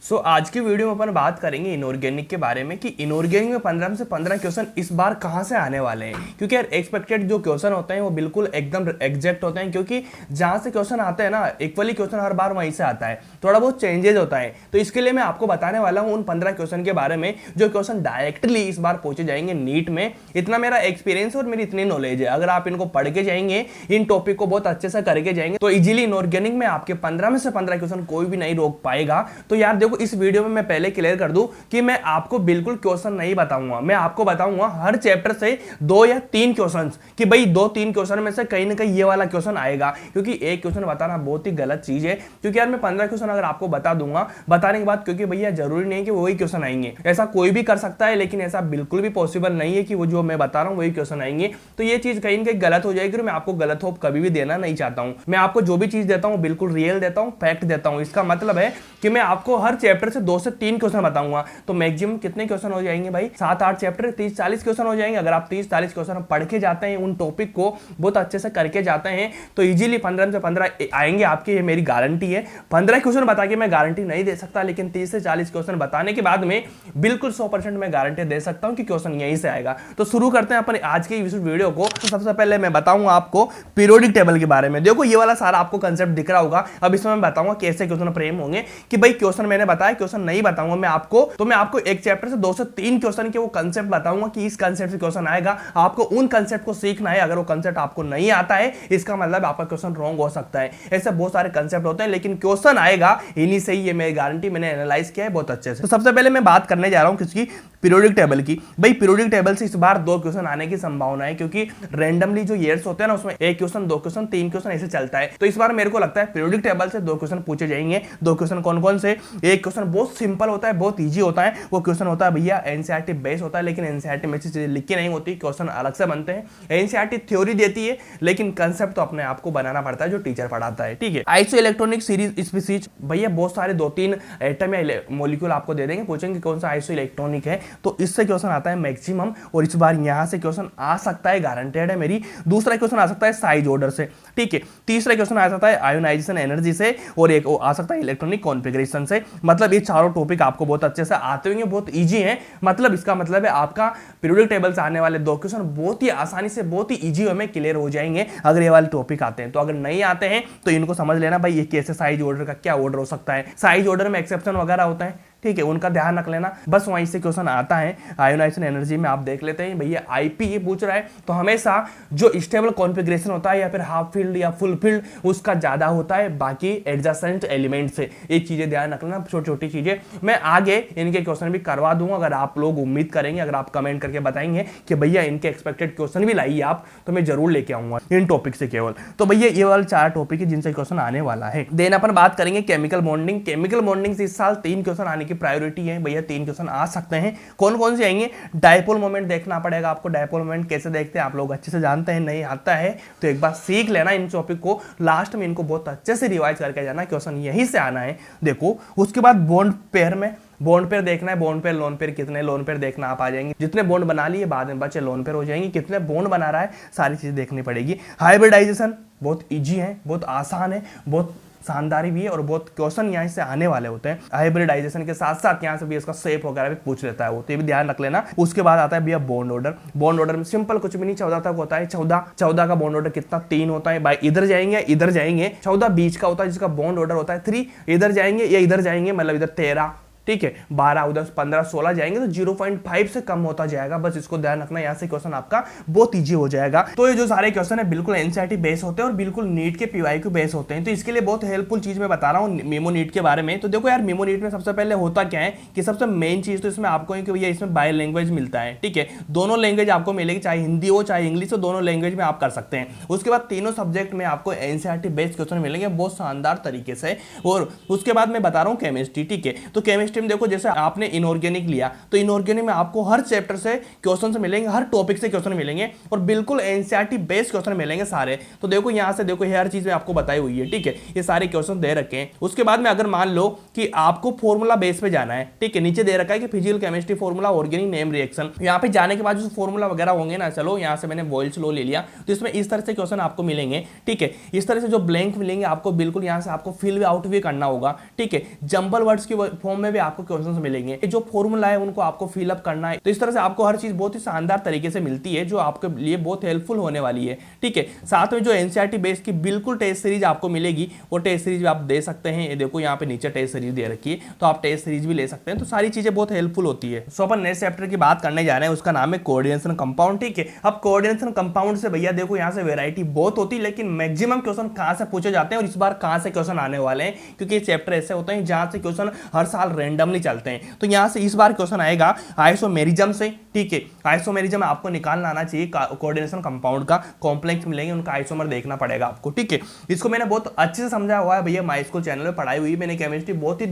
आज की वीडियो में अपन बात करेंगे इनऑर्गेनिक के बारे में कि इनऑर्गेनिक में 15 से 15 क्वेश्चन इस बार कहां से आने वाले हैं। क्योंकि यार एक्सपेक्टेड जो क्वेश्चन होते हैं वो बिल्कुल एकदम एग्जैक्ट होते हैं, क्योंकि जहां से क्वेश्चन आते हैं ना इक्वली क्वेश्चन हर बार वहीं से आता है, थोड़ा बहुत चेंजेस होता है। तो इसके लिए मैं आपको बताने वाला हूं उन 15 क्वेश्चन के बारे में जो क्वेश्चन डायरेक्टली इस बार पूछे जाएंगे नीट में। इतना मेरा एक्सपीरियंस और मेरी इतनी नॉलेज है, अगर आप इनको पढ़ के जाएंगे, इन टॉपिक को बहुत अच्छे से करके जाएंगे तो इजीली इनऑर्गेनिक में आपके 15 में से 15 क्वेश्चन कोई भी नहीं रोक पाएगा। तो यार देखो, इस वीडियो में मैं पहले क्लियर कर दूं कि मैं आपको बिल्कुल क्वेश्चन नहीं बताऊंगा, मैं आपको बताऊंगा हर चैप्टर से 2 या 3 क्वेश्चंस कि भाई 2-3 क्वेश्चन में से कहीं ना कहीं ये वाला क्वेश्चन आएगा। क्योंकि एक क्वेश्चन बताना बहुत ही गलत चीज है, क्योंकि यार मैं 15 क्वेश्चन अगर आपको बता दूंगा, बताने के बाद क्योंकि भैया जरूरी नहीं कि वही क्वेश्चन आएंगे, ऐसा कोई भी कर सकता है, लेकिन ऐसा बिल्कुल भी पॉसिबल नहीं है कि वो जो मैं बता रहा हूं वही क्वेश्चन आएंगे। तो ये चीज कहीं ना कहीं गलत हो जाएगी और मैं आपको गलत होप कभी भी देना नहीं चाहता हूं। मैं आपको जो भी चीज देता हूं बिल्कुल रियल देता हूं, फैक्ट देता हूं। इसका मतलब है कि मैं आपको हर चैप्टर से 2 से 3 क्वेश्चन बताऊंगा। तो मैक्सिमम कितने क्वेश्चन हो जाएंगे भाई? 7-8 चैप्टर 30-40 क्वेश्चन हो जाएंगे। अगर आप 30-40 क्वेश्चन पढ़ के जाते हैं, उन टॉपिक को बहुत अच्छे से करके जाते हैं, तो इजीली 15 से 15 आएंगे आपके, ये मेरी गारंटी है। 15 क्वेश्चन बता के मैं गारंटी नहीं दे सकता, लेकिन 30 से 40 क्वेश्चन बताने के बाद में बिल्कुल 100% मैं गारंटी दे सकता हूं कि क्वेश्चन यहीं से आएगा। तो शुरू करते हैं अपन आज के इस वीडियो को। तो सबसे पहले मैं बताऊंगा आपको पीरियोडिक टेबल के बारे में। देखो, ये वाला सारा आपको कंसेप्ट दिख रहा होगा। अब इसमें मैं बताऊंगा कैसे क्वेश्चन फ्रेम होंगे कि भाई क्वेश्चन मैंने बताया, क्वेश्चन नहीं बताऊंगा मैं आपको। तो मैं आपको एक चैप्टर से 2 से 3 क्वेश्चन के वो कंसेप्ट बताऊंगा कि इस कंसेप्ट से क्वेश्चन आएगा, आपको उन कंसेप्ट को सीखना है। अगर वो कंसेप्ट आपको नहीं आता है, इसका मतलब आपका क्वेश्चन रॉन्ग हो सकता है। ऐसे बहुत सारे कंसेप्ट होते हैं, लेकिन क्वेश्चन आएगा इन्हीं से ही, ये मेरी गारंटी, मैंने एनालाइज किया है बहुत अच्छे से। तो सबसे पहले मैं बात करने जा रहा हूं किसकी? पीरियोडिक टेबल की। भाई पीरियोडिक टेबल से इस बार 2 क्वेश्चन आने की संभावना है, क्योंकि रैंडमली जो ईयर्स होते हैं ना, उसमें 1 क्वेश्चन, 2 क्वेश्चन, 3 क्वेश्चन ऐसे चलता है। तो इस बार मेरे को लगता है पीरियोडिक टेबल से 2 क्वेश्चन पूछे जाएंगे। 2 क्वेश्चन कौन कौन से? एक क्वेश्चन बहुत सिंपल होता है, बहुत ईजी होता है। वो क्वेश्चन होता है भैया एनसीईआरटी बेस होता है, लेकिन एनसीईआरटी में से चीजें लिखी नहीं होती, क्वेश्चन अलग से बनते हैं। एनसीईआरटी थ्योरी देती है, लेकिन कंसेप्ट तो अपने आप को बनाना पड़ता है, जो टीचर पढ़ाता है। ठीक है। आइसो इलेक्ट्रॉनिक सीरीज स्पीसीज, भैया बहुत सारे 2-3 एटम या मॉलिक्यूल आपको दे देंगे, पूछेंगे कौन सा आइसो इलेक्ट्रॉनिक है, तो इससे क्वेश्चन आता है मैक्सिमम। और इस बार यहां से क्वेश्चन आ सकता है, गारंटेड है मेरी। दूसरा क्वेश्चन आ सकता है साइज ऑर्डर से। ठीक है। तीसरा क्वेश्चन आ सकता है आयोनाइजेशन एनर्जी से, और एक आ सकता है इलेक्ट्रॉनिक कॉन्फ़िगरेशन से। मतलब ये चारों टॉपिक आपको बहुत अच्छे से आते होंगे, बहुत इजी है। मतलब इसका मतलब है आपका पीरियोडिक टेबल से आने वाले 2 क्वेश्चन बहुत ही आसानी से, बहुत ही इजी वे में क्लियर हो जाएंगे अगर ये वाले टॉपिक आते हैं। तो अगर नहीं आते हैं तो इनको समझ लेना भाई, ये कैसे साइज ऑर्डर का क्या ऑर्डर हो सकता है। साइज ऑर्डर में एक्सेप्शन वगैरह होता है, ठीक है, उनका ध्यान रख लेना। बस वहीं से क्वेश्चन आता है। आयोनाइजेशन एनर्जी में आप देख लेते हैं भैया, आईपी ये पूछ रहा है, तो हमेशा जो स्टेबल कॉन्फ़िगरेशन होता है या फिर हाफ फील्ड या फुल फील्ड, उसका ज्यादा होता है बाकी एडजेसेंट एलिमेंट से। ये चीजें ध्यान रख लेना, छोटी छोटी चीजें। मैं आगे इनके क्वेश्चन भी करवा दूंगा, अगर आप लोग उम्मीद करेंगे, अगर आप कमेंट करके बताएंगे कि भैया इनके एक्सपेक्टेड क्वेश्चन भी लाइए आप, तो मैं जरूर लेके आऊंगा इन टॉपिक से केवल। तो भैया ये वाले 4 टॉपिक है जिनसे क्वेश्चन आने वाला है। देन अपन बात करेंगे केमिकल बॉन्डिंग। केमिकल बॉन्डिंग से इस साल 3 क्वेश्चन आने की प्रायोरिटी है भैया। 3 क्वेश्चन आ सकते हैं। कौन कौन से आएंगे? डायपोल मोमेंट देखना पड़ेगा आपको। डायपोल मोमेंट कैसे देखते हैं आप लोग अच्छे से जानते हैं, नहीं आता है तो एक बार सीख लेना इन टॉपिक को। लास्ट में इनको बहुत अच्छे से रिवाइज करके जाना, क्वेश्चन यहीं से आना है। देखो, उसके बाद बॉन्ड पेयर में बॉन्ड पेयर देखना है। बॉन्ड पेयर, लोन पेयर, कितने लोन पेयर देखना आप आ जाएंगे। जितने बॉन्ड बना लिए बाद में बचे लोन पेयर हो जाएंगे। कितने बॉन्ड बना रहा है, सारी चीजें देखनी पड़ेगी। हाइब्रिडाइजेशन बहुत इजी है, बहुत आसान है, बहुत शानदारी भी है, और बहुत क्वेश्चन यहाँ से आने वाले होते हैं। हाइब्रिडाइजेशन के साथ साथ यहाँ से भी इसका शेप वगैरह भी पूछ लेता है वो, तो ये भी ध्यान रख लेना। उसके बाद आता है भैया बॉन्ड ऑर्डर। बॉन्ड ऑर्डर में सिंपल कुछ भी नहीं, 14 तक होता है। 14 का बॉन्ड ऑर्डर कितना? 3 होता है भाई। इधर जाएंगे, इधर जाएंगे। 14 बीच का होता है, जिसका बॉन्ड ऑर्डर होता है 3। इधर जाएंगे या इधर जाएंगे, मतलब इधर 13, ठीक है, 12, उधर 15, 16 जाएंगे तो 0.5 से कम होता जाएगा। बस इसको ध्यान रखना, यहाँ से क्वेश्चन आपका बहुत इजी हो जाएगा। तो ये जो सारे क्वेश्चन है बिल्कुल एनसीईआरटी बेस होते हैं और बिल्कुल नीट के पीवाईक्यू बेस होते हैं। तो इसके लिए बहुत हेल्पफुल चीज मैं बता रहा हूँ मेमो नीट के बारे में। तो देखो यार, मेमो नीट में सबसे पहले होता क्या है कि सबसे मेन चीज तो इसमें आपको है कि भैया इसमें बाय लैंग्वेज मिलता है। ठीक है, दोनों लैंग्वेज आपको मिलेगी, चाहे हिंदी हो चाहे इंग्लिश हो, दोनों लैंग्वेज में आप कर सकते हैं। उसके बाद तीनों सब्जेक्ट में आपको एनसीईआरटी बेस्ड क्वेश्चन मिलेंगे बहुत शानदार तरीके से। और उसके बाद मैं बता रहा हूँ केमिस्ट्री। ठीक है, तो केमिस्ट्री केमिस्ट्री में देखो जैसे आपने इनऑर्गेनिक लिया तो इनऑर्गेनिक में आपको हर चैप्टर से क्वेश्चन मिलेंगे, हर टॉपिक से क्वेश्चन मिलेंगे और बिल्कुल एनसीईआरटी बेस्ड क्वेश्चन मिलेंगे सारे। तो देखो यहाँ से देखो हर चीज में आपको बताई हुई है, ठीक है, ये सारे क्वेश्चन दे रखे हैं। उसके बाद में अगर मान लो कि आपको फॉर्मूला बेस पे जाना है, ठीक है, नीचे दे रखा है कि physical chemistry formula organic name reaction, यहाँ पे जाने के बाद जो फॉर्मूला वगैरह होंगे ना, चलो यहाँ से मैंने बॉयल्स लॉ ले लिया, तो इसमें इस तरह से क्वेश्चन आपको मिलेंगे, ठीक है। इस तरह से जो ब्लैंक मिलेंगे आपको बिल्कुल यहाँ से आपको फिल आउट भी करना होगा, ठीक है। जंबल वर्ड्स की फॉर्म में भी आपको क्वेश्चन मिलेंगे, जो फॉर्मूला है उनको आपको फिलअप करना है। तो इस तरह से आपको हर चीज बहुत ही शानदार तरीके से मिलती है जो आपके लिए बहुत हेल्पफुल होने वाली है, ठीक है। साथ में जो एनसीईआरटी बेस की बिल्कुल टेस्ट सीरीज आपको मिलेगी, वो टेस्ट सीरीज आप दे सकते हैं। ये देखो यहाँ पे नीचे टेस्ट सीरीज दे रखी है, तो आप टेस्ट सीरीज भी ले सकते हैं। तो सारी चीजें बहुत हेल्पफुल होती है। सो अपन नेक्स्ट चैप्टर की बात करने जा रहे हैं, उसका नाम है कोऑर्डिनेशन कंपाउंड, ठीक है। अब कोऑर्डिनेशन कंपाउंड से भैया देखो यहाँ से वैरायटी बहुत होती है, लेकिन मैक्सिमम क्वेश्चन कहाँ से पूछे जाते हैं और इस बार कहाँ से क्वेश्चन आने वाले हैं, क्योंकि ये चैप्टर ऐसे होते हैं जहाँ से क्वेश्चन हर साल रैंडमली चलते हैं। तो यहाँ से इस बार क्वेश्चन आएगा आइसोमेरिज्म से, ठीक है। आइसोमेरिज्म आपको निकालना आना चाहिए, कोऑर्डिनेशन कंपाउंड का कॉम्प्लेक्स मिलेंगे, उनका आइसोमर देखना पड़ेगा आपको, ठीक है। इसको मैंने बहुत अच्छे से समझा हुआ है भैया, माई स्कूल चैनल में पढ़ाई हुई मैंने केमिस्ट्री बहुत ही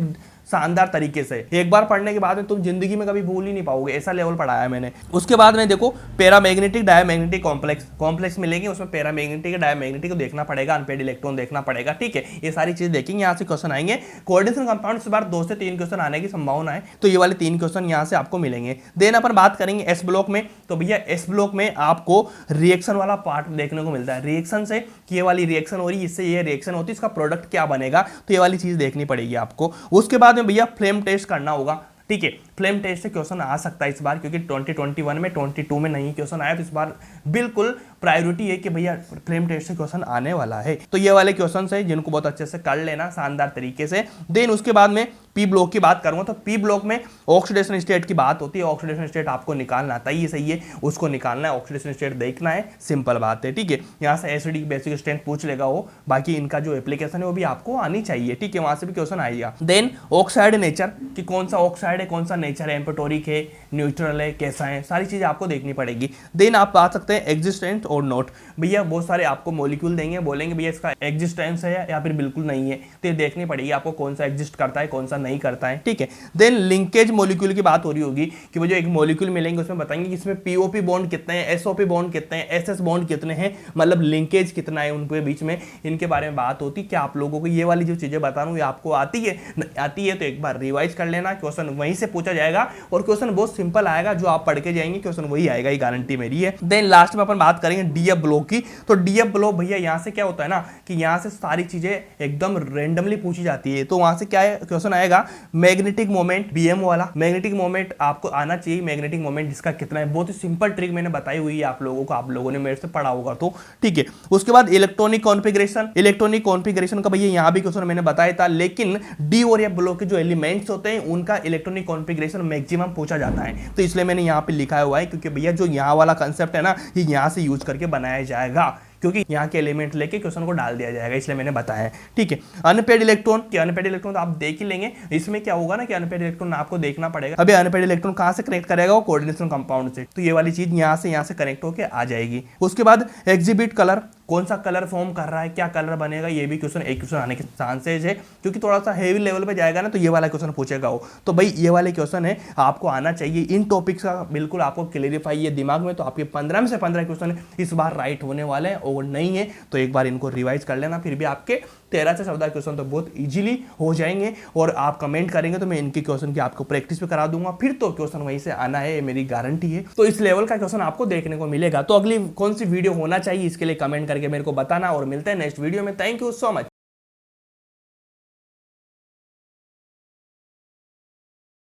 शानदार तरीके से। एक बार पढ़ने के बाद में तुम जिंदगी में कभी भूल ही नहीं पाओगे, ऐसा लेवल पढ़ाया है मैंने। उसके बाद में देखो पैरामैग्नेटिक डायमैग्नेटिक कॉम्प्लेक्स मिलेंगे, उसमें पैरामैग्नेटिक डायमैग्नेटिक को देखना पड़ेगा, अनपेड इलेक्ट्रॉन देखना पड़ेगा, ठीक है। ये सारी चीज देखेंगे, यहाँ से क्वेश्चन आएंगे। कोऑर्डिनेशन कंपाउंड इस बार 2 से 3 क्वेश्चन आने की संभावना है, तो ये वाले 3 क्वेश्चन यहाँ से आपको मिलेंगे। देन अपन बात करेंगे एस ब्लॉक में, तो भैया एस ब्लॉक में आपको रिएक्शन वाला पार्ट देखने को मिलता है। रिएक्शन से ये वाली रिएक्शन हो रही है, इससे ये रिएक्शन होती है, इसका प्रोडक्ट क्या बनेगा, तो ये वाली चीज देखनी पड़ेगी आपको। उसके बाद में भैया फ्लेम टेस्ट करना होगा, ठीक है। फ्लेम टेस्ट से क्वेश्चन आ सकता है इस बार, क्योंकि 2021 में 22 में नहीं क्वेश्चन आया, तो इस बार बिल्कुल प्रायोरिटी है कि भैया फ्लेम टेस्ट से क्वेश्चन आने वाला है। तो ये वाले क्वेश्चन है जिनको बहुत अच्छे से कर लेना शानदार तरीके से। देन उसके बाद में पी ब्लॉक की बात करूंगा, तो पी ब्लॉक में ऑक्सीडेशन स्टेट की बात होती है। ऑक्सीडेशन स्टेट आपको निकालना आता है, ये सही है, उसको निकालना है, ऑक्सीडेशन स्टेट देखना है, सिंपल बात है, ठीक है। यहाँ से एसिडिक बेसिक स्ट्रेंथ पूछ लेगा वो, बाकी इनका जो एप्लीकेशन है वो भी आपको आनी चाहिए, ठीक है, वहां से भी क्वेश्चन आएगा। देन ऑक्साइड नेचर, कि कौन सा ऑक्साइड है, कौन सा नेचर है, एम्फोटोरिक है, न्यूट्रल है, कैसा है, सारी चीज आपको देखनी पड़ेगी। देन आप आ सकते हैं एग्जिस्टेंट और नॉट, भैया बहुत सारे आपको मॉलिक्यूल देंगे, बोलेंगे भैया इसका एग्जिस्टेंस है या फिर बिल्कुल नहीं है, तो ये देखनी पड़ेगी आपको कौन सा एग्जिस्ट करता है, कौन सा नहीं करता है, ठीक है। देन लिंकेज मॉलिक्यूल की बात हो रही होगी कि वो जो एक मॉलिक्यूल मिलेंगे उसमें बताएंगे कि इसमें पीओपी बॉन्ड कितने हैं, एसओपी बॉन्ड कितने हैं, एसएस बॉन्ड कितने हैं, मतलब लिंकेज कितना है उनके बीच में, इनके बारे में बात होती है। क्या आप लोगों को ये वाली जो चीजें बता रहा हूँ ये आपको आती है? आती है तो एक बार रिवाइज कर लेना, क्वेश्चन वहीं से पूछा जाएगा और क्वेश्चन बहुत सिंपल आएगा, जो आप पढ़ के जाएंगे क्वेश्चन वही आएगा, ये गारंटी मेरी है। देन लास्ट में अपन बात करेंगे डीएफ ब्लॉक की, तो डीएफ ब्लॉक भैया यहाँ से क्या होता है ना कि यहाँ से सारी चीजें एकदम रेंडमली पूछी जाती है। तो वहां से क्या है क्वेश्चन आएगा, मैग्नेटिक मोमेंट, बीएम वाला मैग्नेटिक मोमेंट आपको आना चाहिए, मैग्नेटिक मोमेंट जिसका कितना है, बहुत ही सिंपल ट्रिक मैंने बताई हुई है आप लोगों को, आप लोगों ने मेरे से पढ़ा होगा तो, ठीक है। उसके बाद इलेक्ट्रॉनिक कॉन्फ़िगरेशन, इलेक्ट्रॉनिक कॉन्फ़िगरेशन का भैया यहाँ भी क्वेश्चन मैंने बताया था, लेकिन डी और एफ ब्लॉक के जो एलिमेंट्स होते हैं उनका इलेक्ट्रॉनिक कॉन्फ़िगरेशन मैक्सिमम पूछा जाता है, तो इसलिए मैंने यहाँ पे लिखा हुआ है, क्योंकि भैया जो यहाँ वाला कंसेप्ट है ना ये यहाँ से यूज करके बनाया जाएगा, क्योंकि यहाँ के एलिमेंट लेके क्वेश्चन को डाल दिया जाएगा, इसलिए मैंने बताया है, ठीक है। अनपेड इलेक्ट्रॉन, कि अनपेड इलेक्ट्रॉन तो आप देख ही लेंगे, इसमें क्या होगा ना कि अनपेड इलेक्ट्रॉन आपको देखना पड़ेगा। अभी अनपेड इलेक्ट्रॉन कहाँ से कनेक्ट करेगा, वो कोऑर्डिनेशन कंपाउंड से, तो ये वाली चीज यहाँ से कनेक्ट होकर आ जाएगी। उसके बाद एग्जिबिट कलर, कौन सा कलर फॉर्म कर रहा है, क्या कलर बनेगा, ये भी एक क्वेश्चन आने के चांसेज है, क्योंकि थोड़ा सा हेवी लेवल पे जाएगा ना तो ये वाला क्वेश्चन पूछेगा वो, तो भाई ये वाले क्वेश्चन है आपको आना चाहिए। इन टॉपिक्स का बिल्कुल आपको क्लेरिफाई है दिमाग में, तो आपके 15 में से 15 क्वेश्चन इस बार राइट होने वाले हैं, और नहीं है तो एक बार इनको रिवाइज कर लेना, फिर भी आपके 13 से 14 क्वेश्चन तो बहुत इजीली हो जाएंगे। और आप कमेंट करेंगे तो मैं इनके क्वेश्चन की आपको प्रैक्टिस भी करा दूंगा, फिर तो क्वेश्चन वहीं से आना है, मेरी गारंटी है। तो इस लेवल का क्वेश्चन आपको देखने को मिलेगा। तो अगली कौन सी वीडियो होना चाहिए इसके लिए कमेंट करके मेरे को बताना, और मिलते हैं नेक्स्ट वीडियो में। Thank you so much.